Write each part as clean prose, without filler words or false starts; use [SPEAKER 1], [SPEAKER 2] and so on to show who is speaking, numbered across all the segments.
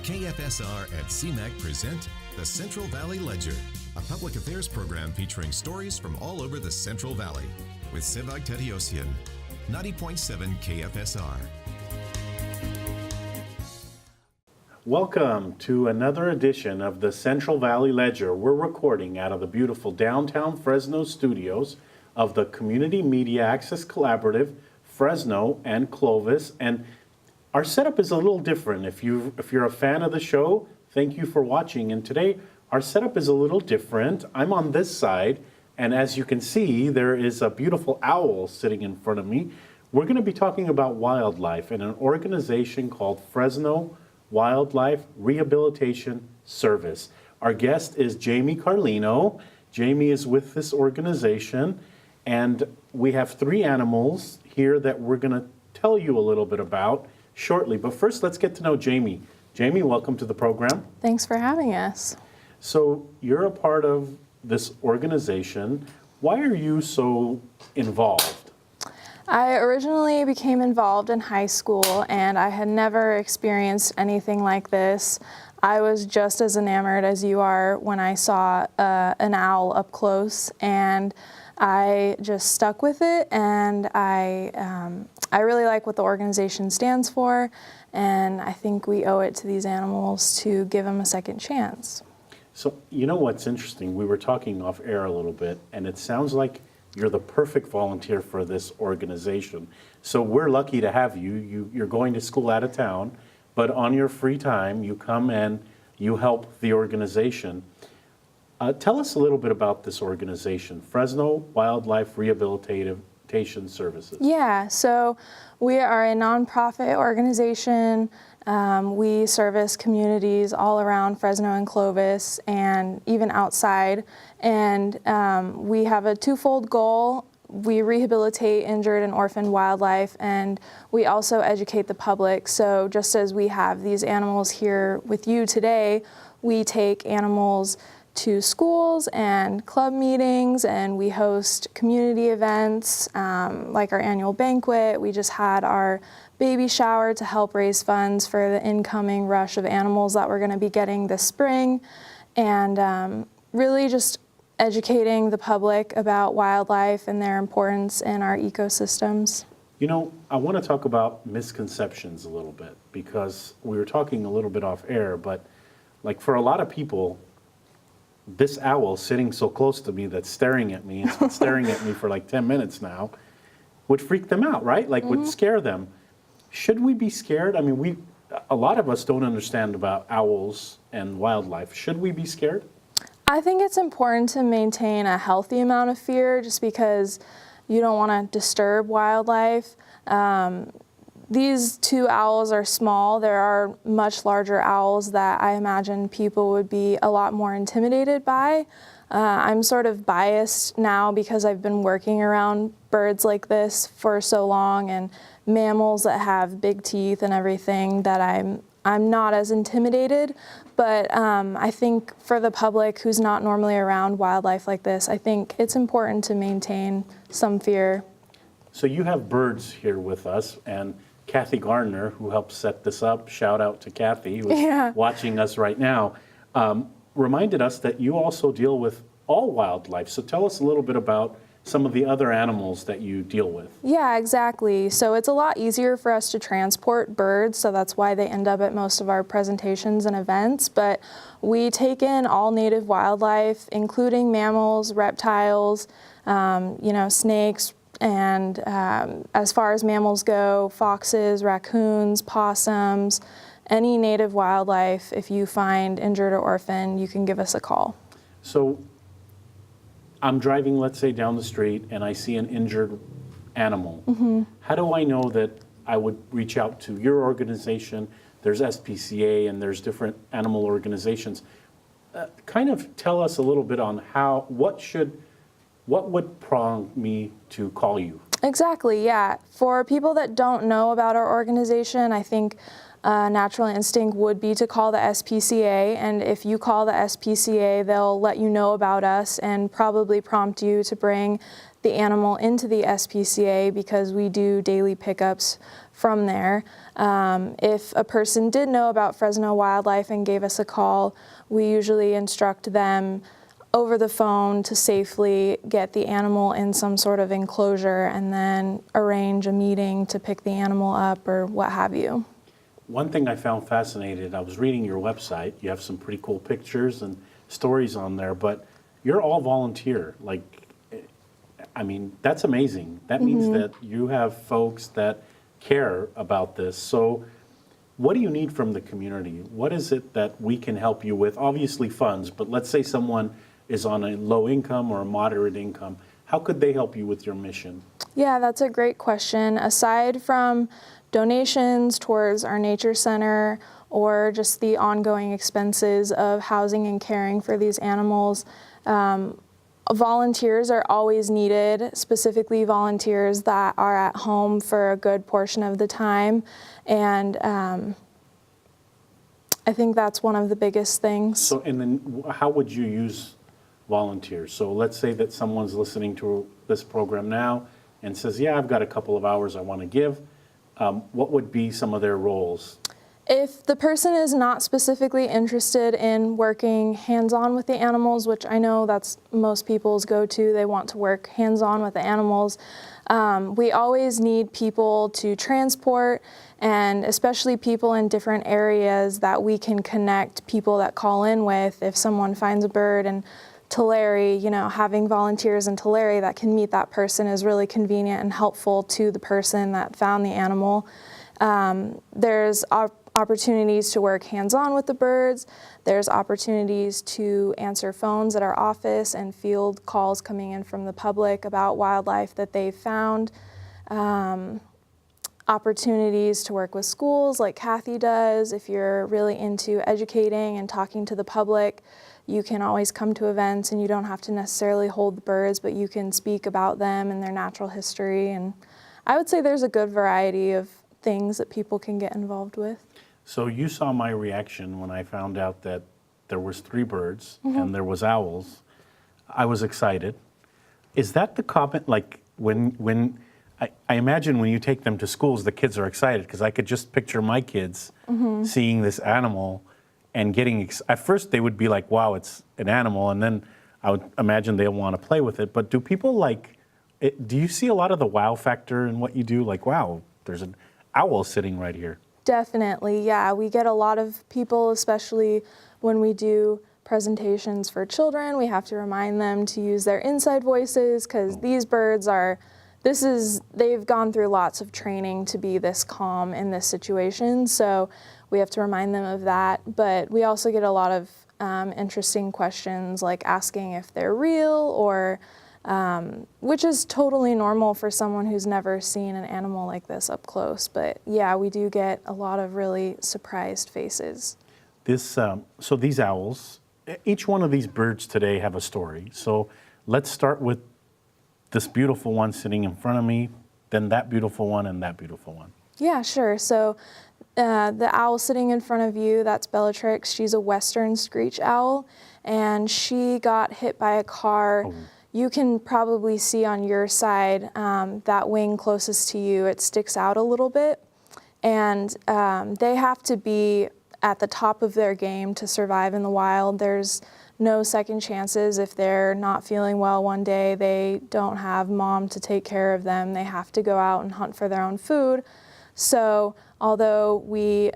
[SPEAKER 1] KFSR and CMAC present the Central Valley Ledger, a public affairs program featuring stories from all over the Central Valley with Sevag Tateosian, 90.7 KFSR.
[SPEAKER 2] Welcome to another edition of the Central Valley Ledger. We're recording out of the beautiful downtown Fresno studios of the Community Media Access Collaborative, Fresno and Clovis. And our setup is a little different. If you're a fan of the show, thank you for watching. And today, our setup is a little different. I'm on this side, and as you can see, there is a beautiful owl sitting in front of me. We're going to be talking about wildlife and an organization called Fresno Wildlife Rehabilitation Service. Our guest is Jaime Carlino. Jaime is with this organization, and we have 3 animals here that we're going to tell you a little bit about shortly. But first, let's get to know Jaime. Jaime, welcome to the program.
[SPEAKER 3] Thanks for having us.
[SPEAKER 2] So you're a part of this organization. Why are you so involved?
[SPEAKER 3] I originally became involved in high school, and I had never experienced anything like this. I was just as enamored as you are when I saw an owl up close, and I just stuck with it, and I really like what the organization stands for, and I think we owe it to these animals to give them a second chance.
[SPEAKER 2] So you know what's interesting? We were talking off air a little bit, and it sounds like you're the perfect volunteer for this organization. So we're lucky to have you. You're going to school out of town, but on your free time, you come and you help the organization. Tell us a little bit about this organization, Fresno Wildlife Rehabilitation Services.
[SPEAKER 3] Yeah, so we are a nonprofit organization. We service communities all around Fresno and Clovis and even outside. And we have a twofold goal. We rehabilitate injured and orphaned wildlife, and we also educate the public. So just as we have these animals here with you today, we take animals to schools and club meetings, and we host community events like our annual banquet. We just had our baby shower to help raise funds for the incoming rush of animals that we're going to be getting this spring, and really just educating the public about wildlife and their importance in our ecosystems.
[SPEAKER 2] You know, I want to talk about misconceptions a little bit, because we were talking a little bit off air, but like for a lot of people, this owl sitting so close to me that's staring at me, it's been staring at me for like 10 minutes now, would freak them out, right? Like would scare them. Should we be scared? I mean, a lot of us don't understand about owls and wildlife. Should we be scared?
[SPEAKER 3] I think it's important to maintain a healthy amount of fear just because you don't want to disturb wildlife. These 2 owls are small. There are much larger owls that I imagine people would be a lot more intimidated by. I'm sort of biased now because I've been working around birds like this for so long, and mammals that have big teeth and everything, that I'm not as intimidated. But I think for the public who's not normally around wildlife like this, I think it's important to maintain some fear.
[SPEAKER 2] So you have birds here with us, and Kathy Gardner, who helped set this up, shout out to Kathy, who's watching us right now, reminded us that you also deal with all wildlife. So tell us a little bit about some of the other animals that you deal with.
[SPEAKER 3] Yeah, exactly. So it's a lot easier for us to transport birds, so that's why they end up at most of our presentations and events. But we take in all native wildlife, including mammals, reptiles, snakes, and as far as mammals go, foxes, raccoons, possums, any native wildlife. If you find injured or orphaned, you can give us a call.
[SPEAKER 2] So I'm driving, let's say, down the street, and I see an injured animal. How do I know that I would reach out to your organization? There's SPCA and there's different animal organizations. Kind of tell us a little bit on what would prompt me to call you?
[SPEAKER 3] Exactly, yeah. For people that don't know about our organization, I think natural instinct would be to call the SPCA, and if you call the SPCA, they'll let you know about us and probably prompt you to bring the animal into the SPCA because we do daily pickups from there. If a person did know about Fresno Wildlife and gave us a call, we usually instruct them over the phone to safely get the animal in some sort of enclosure and then arrange a meeting to pick the animal up or what have you.
[SPEAKER 2] One thing I found fascinating, I was reading your website, you have some pretty cool pictures and stories on there, but you're all volunteer. Like, I mean, that's amazing. That means that you have folks that care about this. So what do you need from the community? What is it that we can help you with? Obviously funds, but let's say someone is on a low income or a moderate income. How could they help you with your mission?
[SPEAKER 3] Yeah, that's a great question. Aside from donations towards our nature center or just the ongoing expenses of housing and caring for these animals, volunteers are always needed, specifically volunteers that are at home for a good portion of the time. And I think that's one of the biggest things.
[SPEAKER 2] So, and then how would you use volunteers? So let's say that someone's listening to this program now and says, yeah, I've got a couple of hours I want to give. What would be some of their roles?
[SPEAKER 3] If the person is not specifically interested in working hands-on with the animals, which I know that's most people's go-to, they want to work hands-on with the animals, we always need people to transport, and especially people in different areas that we can connect people that call in with. If someone finds a bird in Tulare, you know, having volunteers in Tulare that can meet that person is really convenient and helpful to the person that found the animal. There's opportunities to work hands-on with the birds. There's opportunities to answer phones at our office and field calls coming in from the public about wildlife that they've found. Opportunities to work with schools like Kathy does. If you're really into educating and talking to the public, you can always come to events and you don't have to necessarily hold the birds, but you can speak about them and their natural history. And I would say there's a good variety of things that people can get involved with.
[SPEAKER 2] So you saw my reaction when I found out that there was 3 birds and there was owls. I was excited. Is that the comment, like when I imagine when you take them to schools, the kids are excited, because I could just picture my kids seeing this animal and getting, at first they would be like, wow, it's an animal, and then I would imagine they'll want to play with it. But do people like, do you see a lot of the wow factor in what you do? Like, wow, there's an owl sitting right here.
[SPEAKER 3] Definitely, yeah. We get a lot of people, especially when we do presentations for children. We have to remind them to use their inside voices, because these birds are, they've gone through lots of training to be this calm in this situation. So we have to remind them of that. But we also get a lot of interesting questions, like asking if they're real, or which is totally normal for someone who's never seen an animal like this up close. But yeah, we do get a lot of really surprised faces.
[SPEAKER 2] So these owls, each one of these birds today have a story. So let's start with this beautiful one sitting in front of me, then that beautiful one, and that beautiful one.
[SPEAKER 3] Yeah, sure. So the owl sitting in front of you, that's Bellatrix. She's a western screech owl, and she got hit by a car. Oh. You can probably see on your side, that wing closest to you, it sticks out a little bit. And they have to be at the top of their game to survive in the wild. There's no second chances. If they're not feeling well one day, they don't have mom to take care of them. They have to go out and hunt for their own food. So although we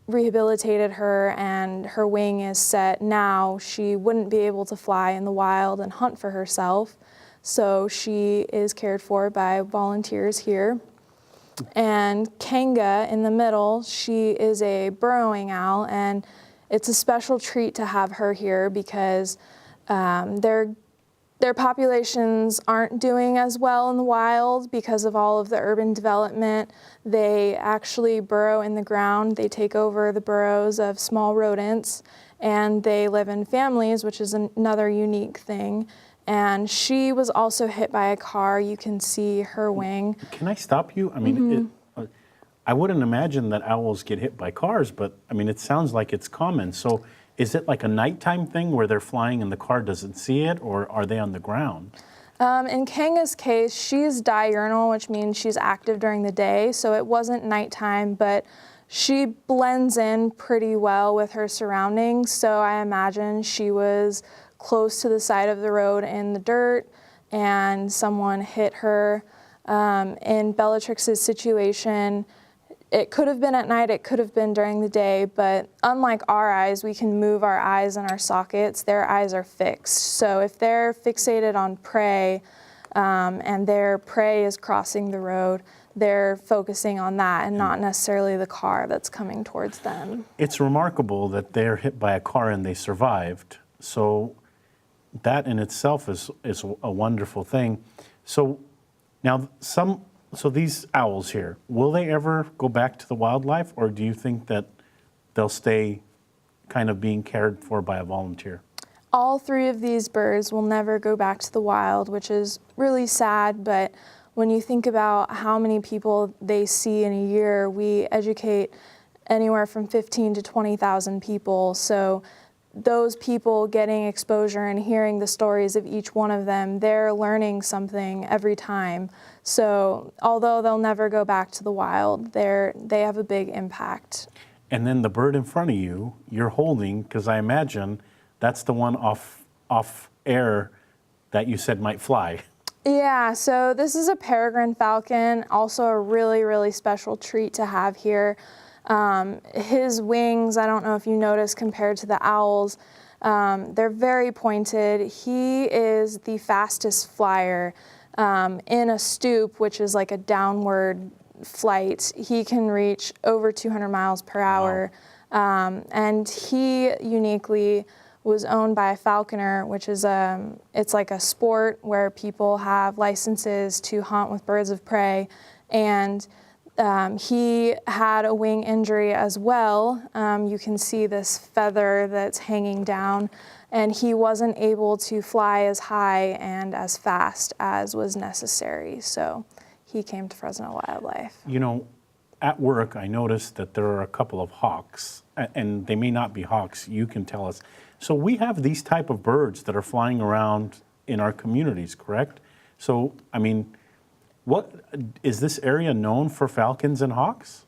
[SPEAKER 3] rehabilitated her and her wing is set now, she wouldn't be able to fly in the wild and hunt for herself. So she is cared for by volunteers here. And Kanga in the middle, she is a burrowing owl, and it's a special treat to have her here because their populations aren't doing as well in the wild because of all of the urban development. They actually burrow in the ground. They take over the burrows of small rodents, and they live in families, which is another unique thing. And she was also hit by a car. You can see her wing.
[SPEAKER 2] Can I stop you? I mean, I wouldn't imagine that owls get hit by cars, but I mean, it sounds like it's common. So is it like a nighttime thing where they're flying and the car doesn't see it, or are they on the ground?
[SPEAKER 3] In Kanga's case, she's diurnal, which means she's active during the day, so it wasn't nighttime, but she blends in pretty well with her surroundings, so I imagine she was close to the side of the road in the dirt and someone hit her. In Bellatrix's situation, it could have been at night, it could have been during the day, but unlike our eyes, we can move our eyes in our sockets. Their eyes are fixed. So if they're fixated on prey and their prey is crossing the road, they're focusing on that and not necessarily the car that's coming towards them.
[SPEAKER 2] It's remarkable that they're hit by a car and they survived. So that in itself is a wonderful thing. So now so these owls here, will they ever go back to the wildlife, or do you think that they'll stay kind of being cared for by a volunteer?
[SPEAKER 3] All three of these birds will never go back to the wild, which is really sad, but when you think about how many people they see in a year, we educate anywhere from 15 to 20,000 people. So those people getting exposure and hearing the stories of each one of them, they're learning something every time. So although they'll never go back to the wild, they have a big impact.
[SPEAKER 2] And then the bird in front of you, you're holding, because I imagine that's the one off air that you said might fly.
[SPEAKER 3] Yeah, so this is a peregrine falcon, also a really, really special treat to have here. His wings, I don't know if you noticed, compared to the owls, they're very pointed. He is the fastest flyer in a stoop, which is like a downward flight. He can reach over 200 miles per hour. Wow. And he uniquely was owned by a falconer, which is it's like a sport where people have licenses to hunt with birds of prey. And he had a wing injury as well. You can see this feather that's hanging down, and he wasn't able to fly as high and as fast as was necessary. So he came to Fresno Wildlife.
[SPEAKER 2] You know, at work, I noticed that there are a couple of hawks, and they may not be hawks. You can tell us. So we have these type of birds that are flying around in our communities, correct? So, I mean, what is this area known for falcons and hawks?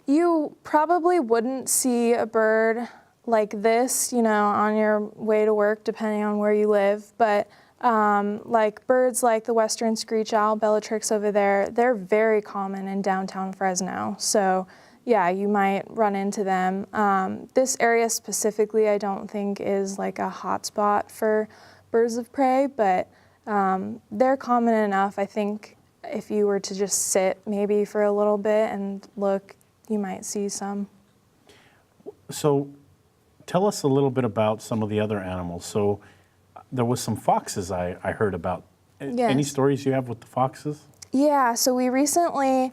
[SPEAKER 3] You probably wouldn't see a bird like this, you know, on your way to work, depending on where you live. But like birds like the western screech owl, Bellatrix over there, they're very common in downtown Fresno. So yeah, you might run into them. This area specifically, I don't think is like a hot spot for birds of prey, but they're common enough. I think if you were to just sit maybe for a little bit and look, you might see some.
[SPEAKER 2] So tell us a little bit about some of the other animals. So there was some foxes I heard about.
[SPEAKER 3] Yes.
[SPEAKER 2] Any stories you have with the foxes?
[SPEAKER 3] Yeah, so we recently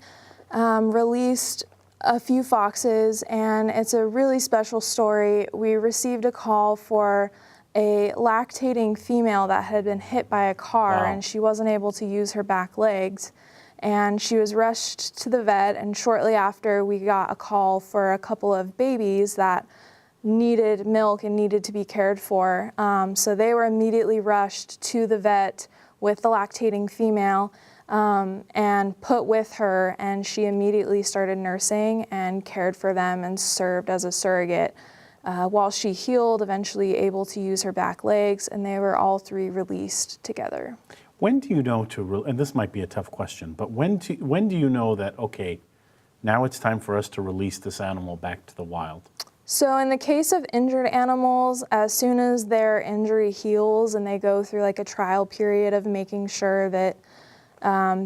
[SPEAKER 3] released a few foxes, and it's a really special story. We received a call for a lactating female that had been hit by a car.
[SPEAKER 2] Wow.
[SPEAKER 3] And she wasn't able to use her back legs. And she was rushed to the vet, and shortly after we got a call for a couple of babies that needed milk and needed to be cared for. So they were immediately rushed to the vet with the lactating female and put with her, and she immediately started nursing and cared for them and served as a surrogate. While she healed, eventually able to use her back legs, and they were all three released together.
[SPEAKER 2] When do you know and this might be a tough question, but when do you know that, okay, now it's time for us to release this animal back to the wild?
[SPEAKER 3] So in the case of injured animals, as soon as their injury heals and they go through like a trial period of making sure that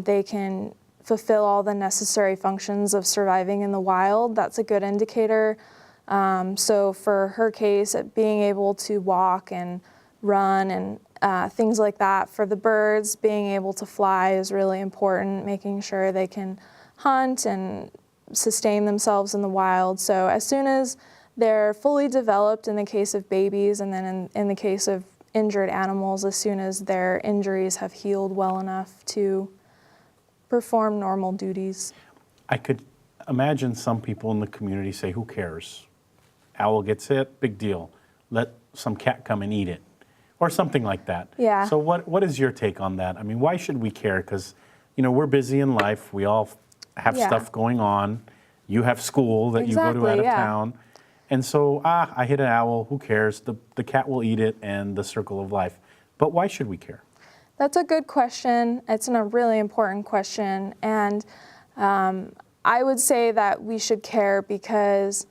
[SPEAKER 3] they can fulfill all the necessary functions of surviving in the wild, that's a good indicator. So for her case, being able to walk and run and things like that. For the birds, being able to fly is really important, making sure they can hunt and sustain themselves in the wild. So as soon as they're fully developed in the case of babies, and then in the case of injured animals, as soon as their injuries have healed well enough to perform normal duties.
[SPEAKER 2] I could imagine some people in the community say, who cares? Owl gets hit, big deal. Let some cat come and eat it. or something like that.
[SPEAKER 3] Yeah.
[SPEAKER 2] So what is your take on that? I mean, why should we care? Because, you know, we're busy in life. We all have
[SPEAKER 3] Yeah.
[SPEAKER 2] stuff going on. You have school that you go to out of
[SPEAKER 3] yeah.
[SPEAKER 2] town. And so, I hit an owl, who cares? The cat will eat it, and the circle of life. But why should we care?
[SPEAKER 3] That's a good question. It's a really important question. And I would say that we should care because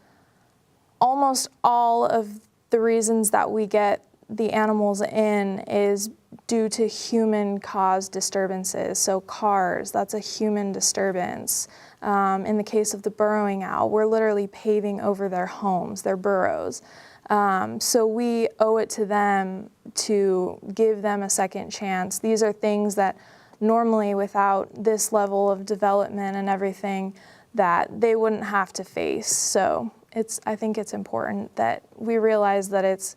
[SPEAKER 3] almost all of the reasons that we get the animals in is due to human-caused disturbances. So cars, that's a human disturbance. In the case of the burrowing owl, we're literally paving over their homes, their burrows. So we owe it to them to give them a second chance. These are things that normally without this level of development and everything that they wouldn't have to face. So I think it's important that we realize that it's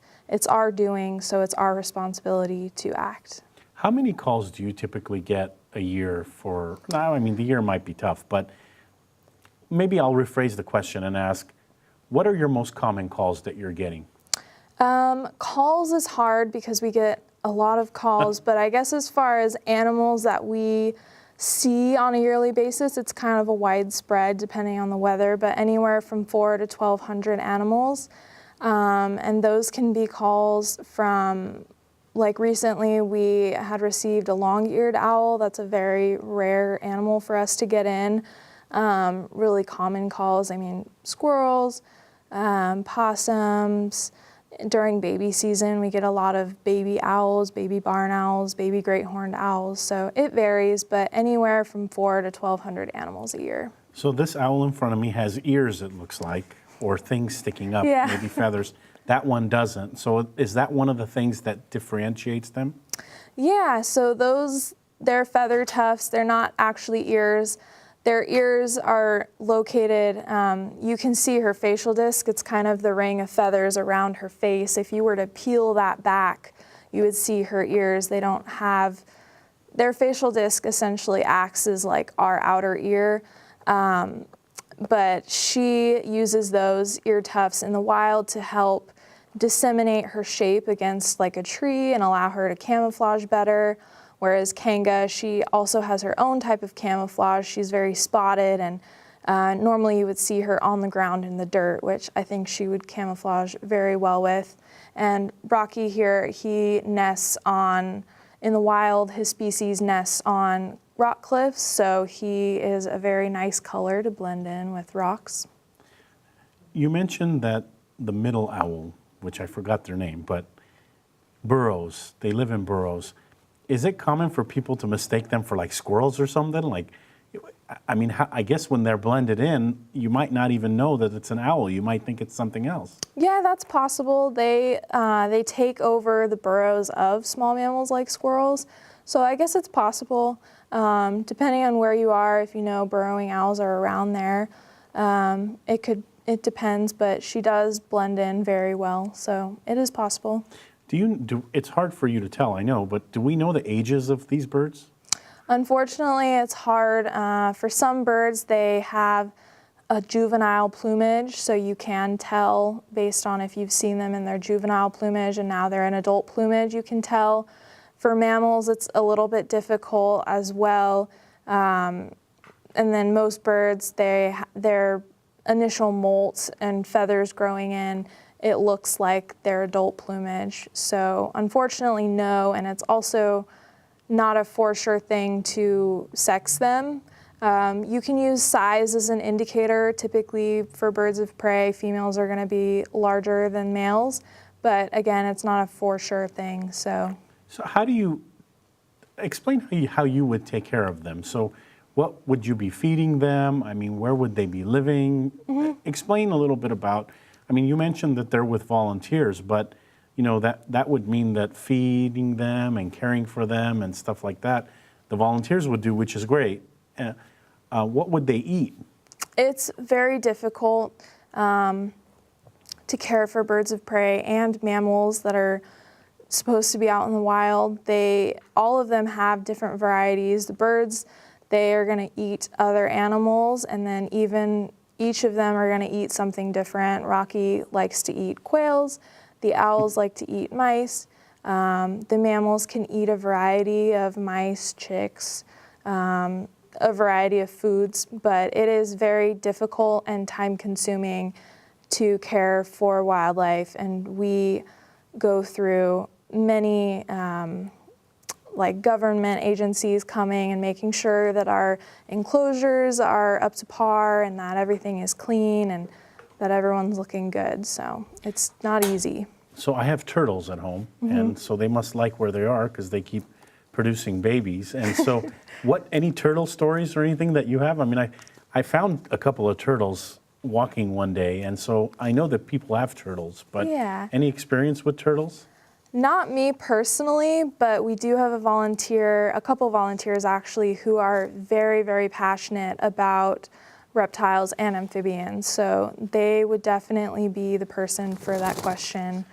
[SPEAKER 3] our doing, so it's our responsibility to act.
[SPEAKER 2] How many calls do you typically get a year for, now, I mean, the year might be tough, but maybe I'll rephrase the question and ask, what are your most common calls that you're getting?
[SPEAKER 3] Calls is hard because we get a lot of calls, but I guess as far as animals that we see on a yearly basis, it's kind of a widespread depending on the weather, but anywhere from 400 to 1,200 animals. And those can be calls from, like recently we had received a long-eared owl. That's a very rare animal for us to get in. Really common calls, I mean, squirrels, possums. During baby season, we get a lot of baby owls, baby barn owls, baby great horned owls. So it varies, but anywhere from 400 to 1,200 animals a year.
[SPEAKER 2] So this owl in front of me has ears, it looks like, or things sticking up,
[SPEAKER 3] Yeah.
[SPEAKER 2] maybe feathers. That one doesn't. So is that one of the things that differentiates them?
[SPEAKER 3] Yeah, so they're feather tufts. They're not actually ears. Their ears are located, you can see her facial disc. It's kind of the ring of feathers around her face. If you were to peel that back, you would see her ears. They don't have, their facial disc essentially acts as like our outer ear, but she uses those ear tufts in the wild to help disseminate her shape against like a tree and allow her to camouflage better. Whereas Kanga, she also has her own type of camouflage. She's very spotted, and normally you would see her on the ground in the dirt, which I think she would camouflage very well with. And Rocky here, he nests in the wild, his species nests on rock cliffs, so he is a very nice color to blend in with rocks.
[SPEAKER 2] You mentioned that the middle owl, which I forgot their name, but burrows, they live in burrows. Is it common for people to mistake them for like squirrels or something? Like, I mean, I guess when they're blended in, you might not even know that it's an owl. You might think it's something else.
[SPEAKER 3] Yeah, that's possible. They take over the burrows of small mammals like squirrels. So I guess it's possible, depending on where you are. If you know burrowing owls are around there, it depends, but she does blend in very well. So it is possible.
[SPEAKER 2] It's hard for you to tell, I know, but do we know the ages of these birds?
[SPEAKER 3] Unfortunately, it's hard. For some birds, they have a juvenile plumage, so you can tell based on if you've seen them in their juvenile plumage and now they're in adult plumage, you can tell. For mammals, it's a little bit difficult as well. And then most birds, their initial molts and feathers growing in, it looks like their adult plumage. So unfortunately, no, and it's also not a for sure thing to sex them. You can use size as an indicator. Typically for birds of prey, females are gonna be larger than males, but again, it's not a for sure thing, so.
[SPEAKER 2] So how do you, explain how you would take care of them. So what would you be feeding them? I mean, where would they be living? Mm-hmm. Explain a little bit about, I mean, you mentioned that they're with volunteers, but you know, that would mean that feeding them and caring for them and stuff like that, the volunteers would do, which is great. What would they eat? It's
[SPEAKER 3] very difficult to care for birds of prey and mammals that are supposed to be out in the wild. All of them have different varieties. The birds, they are gonna eat other animals, and then even each of them are gonna eat something different. Rocky likes to eat quails. The owls like to eat mice. The mammals can eat a variety of mice, chicks, a variety of foods, but it is very difficult and time-consuming to care for wildlife, and we go through many like government agencies coming and making sure that our enclosures are up to par and that everything is clean and that everyone's looking good. So it's not easy.
[SPEAKER 2] So I have turtles at home, and so they must like where they are because they keep producing babies. And so any turtle stories or anything that you have? I mean, I found a couple of turtles walking one day, and so I know that people have turtles, but
[SPEAKER 3] Yeah.
[SPEAKER 2] any experience with turtles?
[SPEAKER 3] Not me personally, but we do have a couple volunteers actually, who are very, very passionate about reptiles and amphibians. So they would definitely be the person for that question.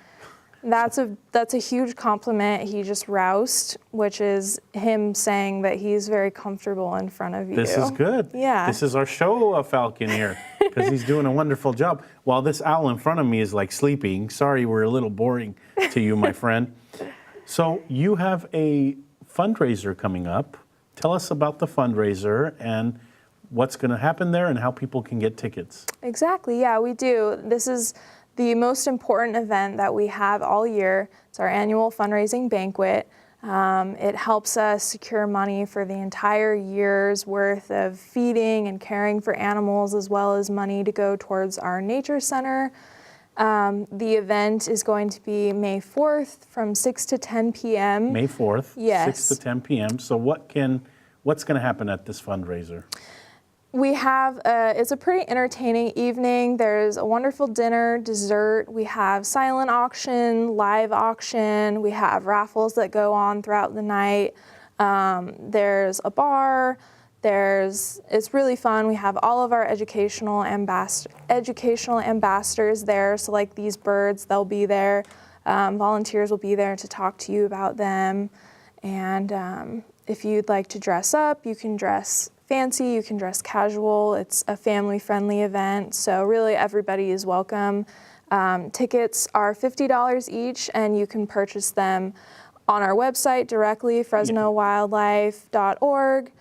[SPEAKER 3] That's a huge compliment. He just roused, which is him saying that he's very comfortable in front of you.
[SPEAKER 2] This is good.
[SPEAKER 3] Yeah.
[SPEAKER 2] This is our show falcon here, because he's doing a wonderful job. While this owl in front of me is like sleeping. Sorry, we're a little boring to you, my friend. So you have a fundraiser coming up. Tell us about the fundraiser and what's going to happen there and how people can get tickets.
[SPEAKER 3] Exactly, yeah, we do. This is the most important event that we have all year. It's our annual fundraising banquet. It helps us secure money for the entire year's worth of feeding and caring for animals, as well as money to go towards our nature center. The event is going to be May 4th from 6 to 10 p.m.
[SPEAKER 2] May 4th,
[SPEAKER 3] Yes.
[SPEAKER 2] 6 to 10 p.m. So what's going to happen at this fundraiser?
[SPEAKER 3] We have, it's a pretty entertaining evening. There's a wonderful dinner, dessert. We have silent auction, live auction. We have raffles that go on throughout the night. There's a bar. It's really fun. We have all of our educational ambassadors there. So like these birds, they'll be there. Volunteers will be there to talk to you about them. And if you'd like to dress up, you can dress fancy, you can dress casual. It's a family-friendly event, so really everybody is welcome. Tickets are $50 each, and you can purchase them on our website directly, fresnowildlife.org,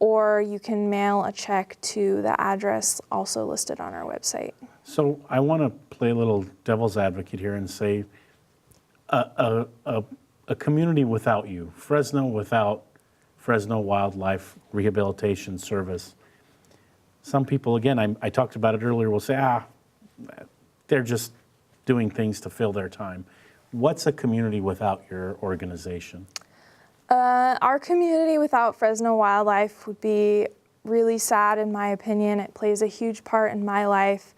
[SPEAKER 3] or you can mail a check to the address also listed on our website.
[SPEAKER 2] So I want to play a little devil's advocate here and say a community without you, Fresno without Fresno Wildlife Rehabilitation Service. Some people, again, I talked about it earlier, will say, they're just doing things to fill their time. What's a community without your organization?
[SPEAKER 3] Our community without Fresno Wildlife would be really sad, in my opinion. It plays a huge part in my life,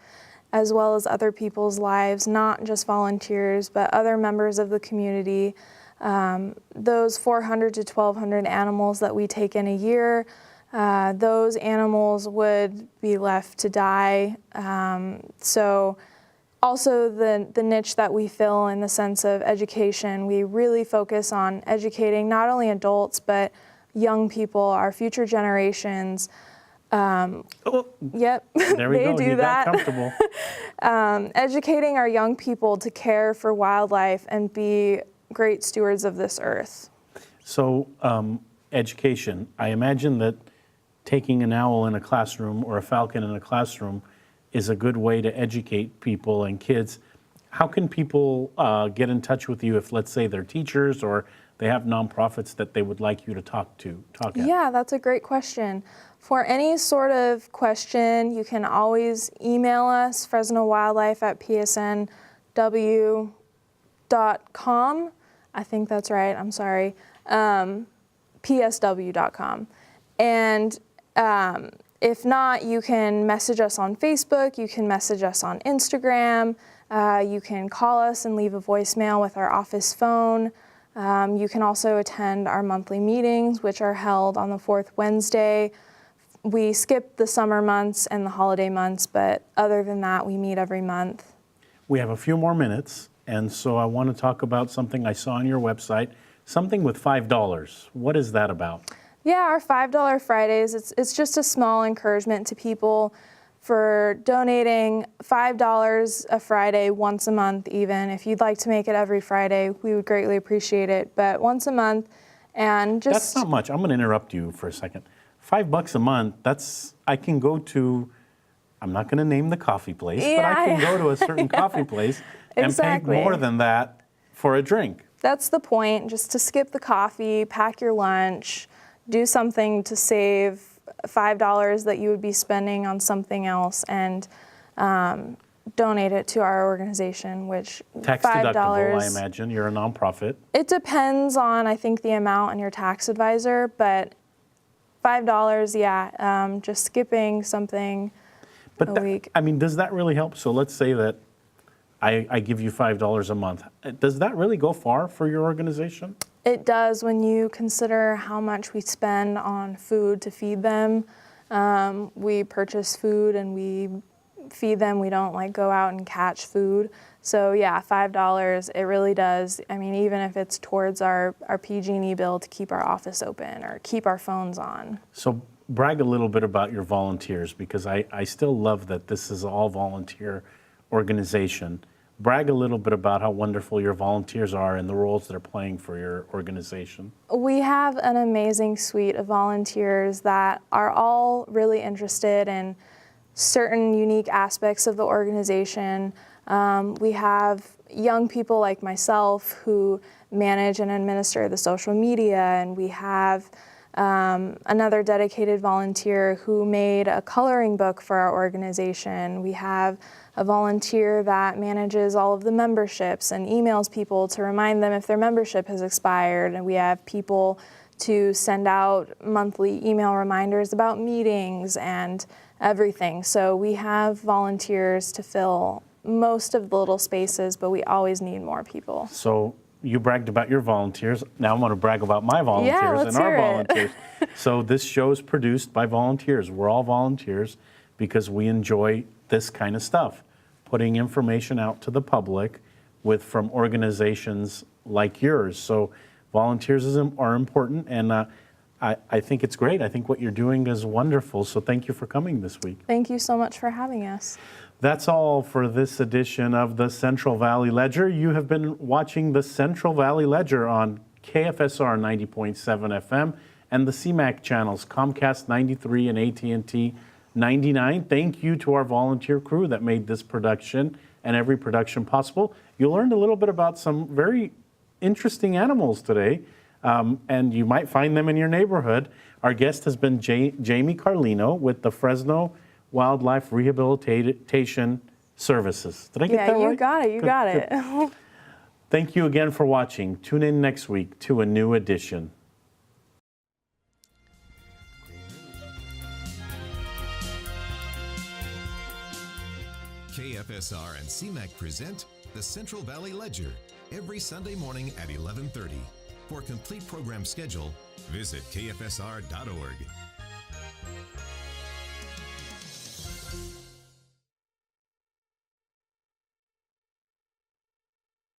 [SPEAKER 3] as well as other people's lives, not just volunteers, but other members of the community. Those 400 to 1,200 animals that we take in a year, those animals would be left to die. So also the niche that we fill in the sense of education, we really focus on educating not only adults, but young people, our future generations. Yep,
[SPEAKER 2] There we
[SPEAKER 3] they
[SPEAKER 2] go.
[SPEAKER 3] do
[SPEAKER 2] You
[SPEAKER 3] that.
[SPEAKER 2] got comfortable.
[SPEAKER 3] Educating our young people to care for wildlife and be great stewards of this earth.
[SPEAKER 2] So education, I imagine that taking an owl in a classroom or a falcon in a classroom is a good way to educate people and kids. How can people get in touch with you if, let's say, they're teachers or they have nonprofits that they would like you to talk at?
[SPEAKER 3] Yeah, that's a great question. For any sort of question, you can always email us, fresnowildlife@psnw.com. I think that's right, I'm sorry. psw.com. And if not, you can message us on Facebook, you can message us on Instagram, you can call us and leave a voicemail with our office phone. You can also attend our monthly meetings, which are held on the fourth Wednesday. We skip the summer months and the holiday months, but other than that, we meet every month.
[SPEAKER 2] We have a few more minutes, and so I want to talk about something I saw on your website, something with $5. What is that about?
[SPEAKER 3] Yeah, our $5 Fridays, it's just a small encouragement to people. for donating $5 a Friday once a month even. If you'd like to make it every Friday, we would greatly appreciate it. But once a month, and just...
[SPEAKER 2] That's not much. I'm going to interrupt you for a second. $5 a month, I can go to, I'm not going to name the coffee place, but I can go to a certain coffee place and pay more than that for a drink.
[SPEAKER 3] That's the point, just to skip the coffee, pack your lunch, do something to save $5 that you would be spending on something else, and donate it to our organization, which
[SPEAKER 2] tax
[SPEAKER 3] $5,
[SPEAKER 2] deductible, I imagine. You're a nonprofit.
[SPEAKER 3] It depends on, I think, the amount and your tax advisor, but $5, yeah, just skipping something a week.
[SPEAKER 2] I mean, does that really help? So let's say that I give you $5 a month. Does that really go far for your organization?
[SPEAKER 3] It does when you consider how much we spend on food to feed them. We purchase food and we feed them. We don't like go out and catch food. So yeah, $5, it really does. I mean, even if it's towards our PG&E bill to keep our office open or keep our phones on.
[SPEAKER 2] So brag a little bit about your volunteers, because I still love that this is all volunteer organization. Brag a little bit about how wonderful your volunteers are and the roles they're playing for your organization.
[SPEAKER 3] We have an amazing suite of volunteers that are all really interested in certain unique aspects of the organization. We have young people like myself who manage and administer the social media, and we have another dedicated volunteer who made a coloring book for our organization. We have a volunteer that manages all of the memberships and emails people to remind them if their membership has expired, and we have people to send out monthly email reminders about meetings and everything. So we have volunteers to fill most of the little spaces, but we always need more people.
[SPEAKER 2] So you bragged about your volunteers. Now I'm going to brag about my volunteers and our volunteers. So this show is produced by volunteers. We're all volunteers because we enjoy this kind of stuff, putting information out to the public from organizations like yours. So volunteers are important, and I think it's great. I think what you're doing is wonderful. So thank you for coming this week.
[SPEAKER 3] Thank you so much for having us.
[SPEAKER 2] That's all for this edition of the Central Valley Ledger. You have been watching the Central Valley Ledger on KFSR 90.7 FM and the CMAC channels, Comcast 93 and AT&T 99. Thank you to our volunteer crew that made this production and every production possible. You learned a little bit about some very interesting animals today, and you might find them in your neighborhood. Our guest has been Jaime Carlino with the Fresno Wildlife Rehabilitation Services. Did I get that right?
[SPEAKER 3] Yeah, you got it. You got it.
[SPEAKER 2] Thank you again for watching. Tune in next week to a new edition.
[SPEAKER 1] KFSR and CMAC present the Central Valley Ledger every Sunday morning at 11:30. For complete program schedule, visit kfsr.org.